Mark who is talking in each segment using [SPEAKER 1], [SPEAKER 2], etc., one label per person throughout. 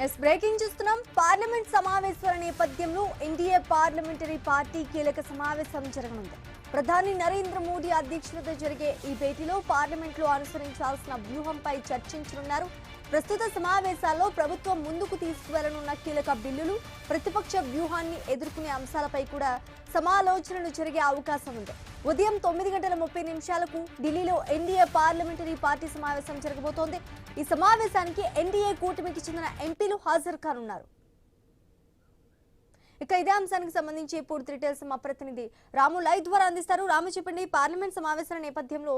[SPEAKER 1] Yes breaking చూస్తున్నాం. Parliament సమావేశాల నేపథ్యంలో ఎన్డీఏ పార్లమెంటరీ పార్టీ కీలక సమావేశం జరగనుంది. ప్రధాని నరేంద్ర మోదీ అధ్యక్షతన జరిగే ఈ భేటీలో పార్లమెంట్లో అనుసరించాల్సిన వ్యూహంపై చర్చించనున్నారు. ప్రస్తుత సమావేశాల్లో ప్రభుత్వం ముందుకు తీసుకువెళ్లనున్న కీలక బిల్లులు, ప్రతిపక్ష వ్యూహాన్ని ఎదుర్కొనే అంశాలపై కూడా సమాలోచనలు జరిగే అవకాశం ఉంది. ఉదయం 9:30 ఢిల్లీలో ఎన్డీఏ పార్లమెంటరీ పార్టీ సమావేశం జరగబోతోంది. ఈ సమావేశానికి ఎన్డీఏ కూటమికి చెందిన ఎంపీలు హాజరు కానున్నారు. ఇక ఇదే అంశానికి సంబంధించి పూర్తి డీటెయిల్స్ మా ప్రతినిధి రాము లైవ్ ద్వారా అందిస్తారు. రాము, చెప్పండి. పార్లమెంట్ సమావేశాల నేపథ్యంలో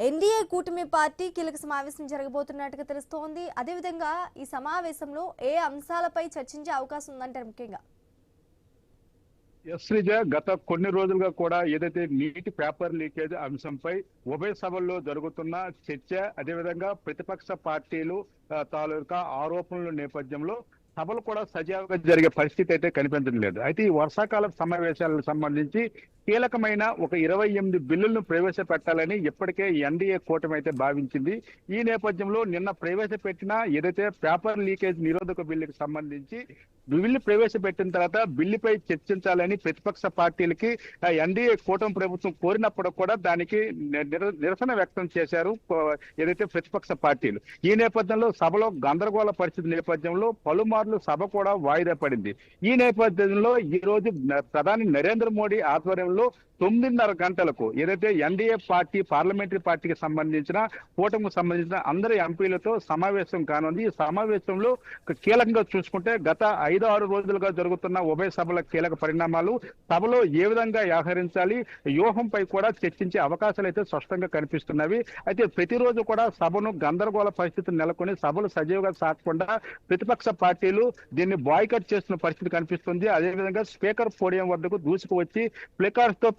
[SPEAKER 1] ఎన్డీఏ కూటమి పార్టీ కీలక సమావేశం జరగబోతున్నట్టుగా తెలుస్తోంది. అదేవిధంగా ఈ సమావేశంలో ఏ అంశాలపై చర్చించే అవకాశం ఉందంటారు ముఖ్యంగా?
[SPEAKER 2] శ్రీజ, గత కొన్ని రోజులుగా కూడా ఏదైతే నీటి పేపర్ లీకేజ్ అంశంపై ఉభయ సభల్లో జరుగుతున్న చర్చ, అదేవిధంగా ప్రతిపక్ష పార్టీలు తాలూకా ఆరోపణల నేపథ్యంలో సభలు కూడా సజావుగా జరిగే పరిస్థితి అయితే కనిపించడం లేదు. అయితే ఈ వర్షాకాల సమావేశాలకు సంబంధించి కీలకమైన ఒక 28 బిల్లులను ప్రవేశపెట్టాలని ఇప్పటికే ఎన్డీఏ కూటమి అయితే భావించింది. ఈ నేపథ్యంలో నిన్న ప్రవేశపెట్టిన ఏదైతే పేపర్ లీకేజ్ నిరోధక బిల్లుకి సంబంధించి బిల్లు ప్రవేశపెట్టిన తర్వాత బిల్లుపై చర్చించాలని ప్రతిపక్ష పార్టీలకి ఎన్డీఏ కూటమి ప్రభుత్వం కోరినప్పుడు కూడా దానికి నిరసన వ్యక్తం చేశారు ఏదైతే ప్రతిపక్ష పార్టీలు. ఈ నేపథ్యంలో సభలో గందరగోళ పరిస్థితి నేపథ్యంలో పలుమార్లు సభ కూడా వాయిదా పడింది. ఈ నేపథ్యంలో ఈ రోజు ప్రధాని నరేంద్ర మోడీ ఆధ్వర్యంలో 9:30 గంటలకు ఏదైతే ఎన్డీఏ పార్టీ పార్లమెంటరీ పార్టీకి సంబంధించిన కూటమికి సంబంధించిన అందరి ఎంపీలతో సమావేశం కానుంది. ఈ సమావేశంలో కీలకంగా చూసుకుంటే గత 5-6 రోజులుగా జరుగుతున్న ఉభయ సభల కీలక పరిణామాలు, సభలో ఏ విధంగా వ్యవహరించాలి, వ్యూహంపై కూడా చర్చించే అవకాశాలు అయితే స్పష్టంగా కనిపిస్తున్నవి. అయితే ప్రతిరోజు కూడా సభను గందరగోళ పరిస్థితులు నెలకొని సభలు సజీవంగా సాగకుండా ప్రతిపక్ష పార్టీలు దీన్ని బాయ్కట్ చేస్తున్న పరిస్థితి కనిపిస్తుంది. అదేవిధంగా స్పీకర్ పోడియం వద్దకు దూసుకువచ్చి ప్లేకార్డ్స్ తో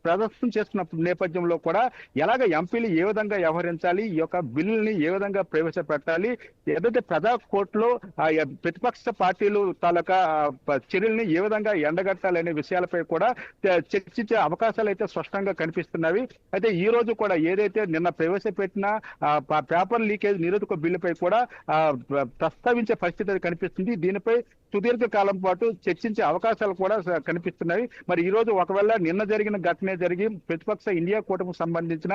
[SPEAKER 2] ప్రదర్శన చేస్తున్న నేపథ్యంలో కూడా ఎలాగ ఎంపీలు ఏ విధంగా వ్యవహరించాలి, ఈ యొక్క బిల్లుల్ని ఏ విధంగా ప్రవేశపెట్టాలి, ఏదైతే ప్రజా కోర్టులో ప్రతిపక్ష పార్టీలు తాలూకా చర్యల్ని ఏ విధంగా ఎండగట్టాలి అనే విషయాలపై కూడా చర్చించే అవకాశాలు అయితే స్పష్టంగా కనిపిస్తున్నవి. అయితే ఈ రోజు కూడా ఏదైతే నిన్న ప్రవేశపెట్టిన పేపర్ లీకేజ్ నిరోధక బిల్లుపై కూడా ప్రస్తావించే పరిస్థితి కనిపిస్తుంది. దీనిపై సుదీర్ఘ కాలం పాటు చర్చించే అవకాశాలు కూడా కనిపిస్తున్నాయి. మరి ఈ రోజు ఒకవేళ నిన్న జరిగిన ఘటనే జరిగి ప్రతిపక్ష ఇండియా కూటమికి సంబంధించిన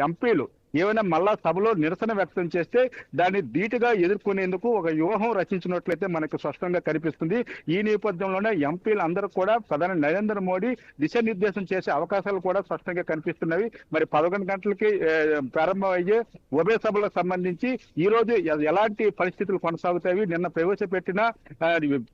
[SPEAKER 2] ఎంపీలు ఏమైనా మళ్ళా సభలో నిరసన వ్యక్తం చేస్తే దాన్ని ధీటుగా ఎదుర్కొనేందుకు ఒక వ్యూహం రచించినట్లయితే మనకు స్పష్టంగా కనిపిస్తుంది. ఈ నేపథ్యంలోనే ఎంపీలు అందరూ కూడా ప్రధాని నరేంద్ర మోడీ దిశానిర్దేశం చేసే అవకాశాలు కూడా స్పష్టంగా కనిపిస్తున్నవి. మరి 11 గంటలకి ప్రారంభమయ్యే ఉభయ సభలకు సంబంధించి ఈ రోజు ఎలాంటి పరిస్థితులు కొనసాగుతాయి, నిన్న ప్రవేశపెట్టిన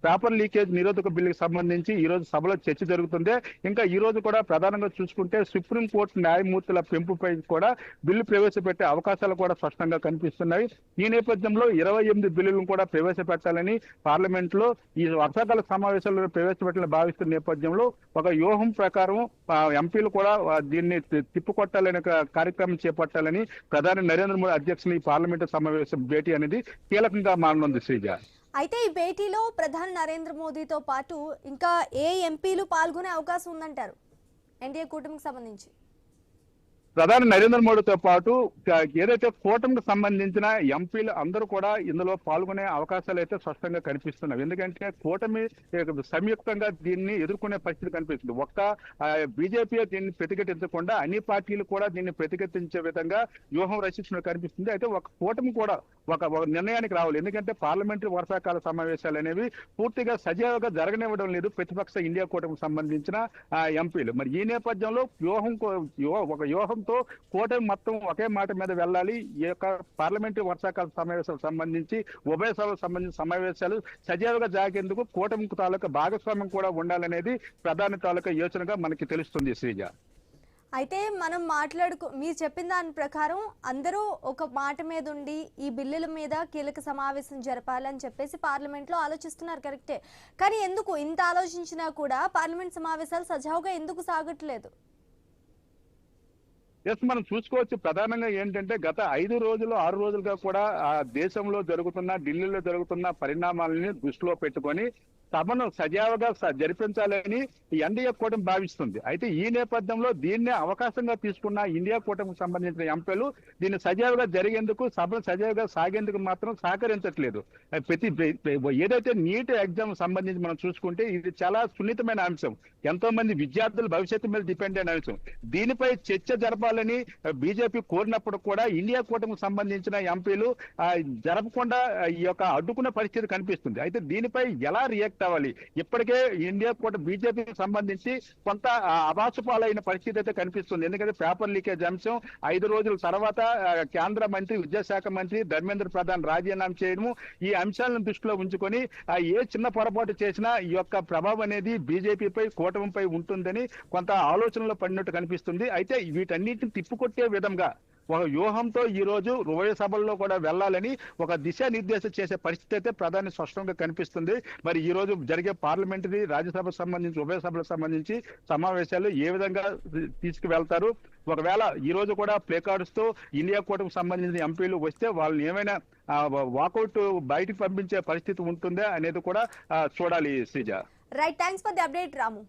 [SPEAKER 2] పేపర్ లీకేజ్ నిరోధక బిల్లుకి సంబంధించి ఈ రోజు సభలో చర్చ జరుగుతుంది. ఇంకా ఈ రోజు కూడా ప్రధానంగా చూసుకుంటే సుప్రీంకోర్టు న్యాయమూర్తుల పెంపుపై కూడా బిల్లు ప్రవేశపెట్టే అవకాశాలు కూడా స్పష్టంగా కనిపిస్తున్నాయి. ఈ నేపథ్యంలో 28 బిల్లులను కూడా ప్రవేశపెట్టాలని పార్లమెంట్ లో ఈ వర్షాకాల సమావేశాల్లో ప్రవేశపెట్టాలని భావిస్తున్న నేపథ్యంలో ఒక వ్యూహం ప్రకారం ఎంపీలు కూడా దీన్ని తిప్పుకొట్టాలనే కార్యక్రమం చేపట్టాలని ప్రధాని నరేంద్ర మోదీ అధ్యక్షుని ఈ పార్లమెంటు సమావేశం భేటీ అనేది కీలకంగా మారనుంది. శ్రీజ,
[SPEAKER 1] అయితే ఈ భేటీలో ప్రధాని నరేంద్ర మోదీతో పాటు ఇంకా ఏ ఎంపీలు పాల్గొనే అవకాశం ఉందంటారు ఎన్డీఏ కూటమికి సంబంధించి?
[SPEAKER 2] ప్రధాని నరేంద్ర మోడీతో పాటు ఏదైతే కూటమికి సంబంధించిన ఎంపీలు అందరూ కూడా ఇందులో పాల్గొనే అవకాశాలు అయితే స్పష్టంగా కనిపిస్తున్నాయి. ఎందుకంటే కూటమి సంయుక్తంగా దీన్ని ఎదుర్కొనే పరిస్థితి కనిపిస్తుంది. ఒక్క బీజేపీ దీన్ని ప్రతిఘటించకుండా అన్ని పార్టీలు కూడా దీన్ని ప్రతిఘటించే విధంగా వ్యూహం రచించినట్టు కనిపిస్తుంది. అయితే ఒక కూటమి కూడా ఒక నిర్ణయానికి రావాలి. ఎందుకంటే పార్లమెంటరీ వర్షాకాల సమావేశాలు అనేవి పూర్తిగా సజావుగా జరగనివ్వడం లేదు ప్రతిపక్ష ఇండియా కూటమికి సంబంధించిన ఎంపీలు. మరి ఈ నేపథ్యంలో ఒక వ్యూహంతో కూటమి మొత్తం ఒకే మాట మీద వెళ్ళాలి. ఈ యొక్క పార్లమెంటరీ వర్షాకాల సమావేశాలకు సంబంధించి ఉభయ సభలకు సంబంధించిన సమావేశాలు సజావుగా జాగేందుకు కూటమి తాలూకా భాగస్వామ్యం కూడా ఉండాలనేది ప్రధాని తాలూకా యోచనగా మనకి తెలుస్తుంది. శ్రీజ,
[SPEAKER 1] అయితే మనం మీరు చెప్పిన దాని ప్రకారం అందరూ ఒక మాట మీద ఉండి ఈ బిల్లుల మీద కీలక సమావేశం జరపాలని చెప్పేసి పార్లమెంట్లో ఆలోచిస్తున్నారు, కరెక్టే. కానీ ఎందుకు ఇంత ఆలోచించినా కూడా పార్లమెంట్ సమావేశాలు సజావుగా ఎందుకు సాగట్లేదు?
[SPEAKER 2] మనం చూసుకోవచ్చు. ప్రధానంగా ఏంటంటే గత 5-6 రోజులుగా కూడా దేశంలో జరుగుతున్న ఢిల్లీలో జరుగుతున్న పరిణామాలని దృష్టిలో పెట్టుకొని సభను సజావుగా జరిపించాలని ఎన్డీఏ కూటమి భావిస్తుంది. అయితే ఈ నేపథ్యంలో దీన్నే అవకాశంగా తీసుకున్న ఇండియా కూటమికి సంబంధించిన ఎంపీలు దీన్ని సజావుగా జరిగేందుకు, సభను సజావుగా సాగేందుకు మాత్రం సహకరించట్లేదు. ఏదైతే నీట్ ఎగ్జామ్ సంబంధించి మనం చూసుకుంటే ఇది చాలా సున్నితమైన అంశం, ఎంతో మంది విద్యార్థుల భవిష్యత్తు మీద డిపెండ్ అయిన అంశం. దీనిపై చర్చ జరపాలని బీజేపీ కోరినప్పుడు కూడా ఇండియా కూటమికి సంబంధించిన ఎంపీలు జరపకుండా ఈ యొక్క అడ్డుకున్న పరిస్థితి కనిపిస్తుంది. అయితే దీనిపై ఎలా రియాక్ట్ అవ్వాలి? ఇప్పటికే ఇండియా కూటమి బీజేపీకి సంబంధించి కొంత అభాసుపాలైన పరిస్థితి అయితే కనిపిస్తుంది. ఎందుకంటే పేపర్ లీకేజ్ అంశం 5 రోజుల తర్వాత కేంద్ర మంత్రి, విద్యాశాఖ మంత్రి ధర్మేంద్ర ప్రధాన్ రాజీనామా చేయడము, ఈ అంశాలను దృష్టిలో ఉంచుకొని ఏ చిన్న పొరపాటు చేసినా ఈ యొక్క ప్రభావం అనేది బీజేపీపై, కూటమిపై ఉంటుందని కొంత ఆలోచనలో పడినట్టు కనిపిస్తుంది. అయితే వీటన్నిటిని తిప్పుకొట్టే విధంగా ఒక వ్యూహంతో ఈ రోజు ఉభయ సభల్లో కూడా వెళ్లాలని ఒక దిశానిర్దేశం చేసే పరిస్థితి అయితే ప్రధాని స్పష్టంగా కనిపిస్తుంది. మరి ఈ రోజు జరిగే పార్లమెంటరీ, రాజ్యసభకు సంబంధించి, ఉభయ సభలకు సంబంధించి సమావేశాలు ఏ విధంగా తీసుకువెళ్తారు? ఒకవేళ ఈ రోజు కూడా ప్లే కార్డ్స్ తో ఇండియా కూటమికి సంబంధించిన ఎంపీలు వస్తే వాళ్ళని ఏమైనా వాకౌట్ బయటకు పంపించే పరిస్థితి ఉంటుందా అనేది కూడా చూడాలి Sreeja.
[SPEAKER 1] Right, thanks for the update Ramu.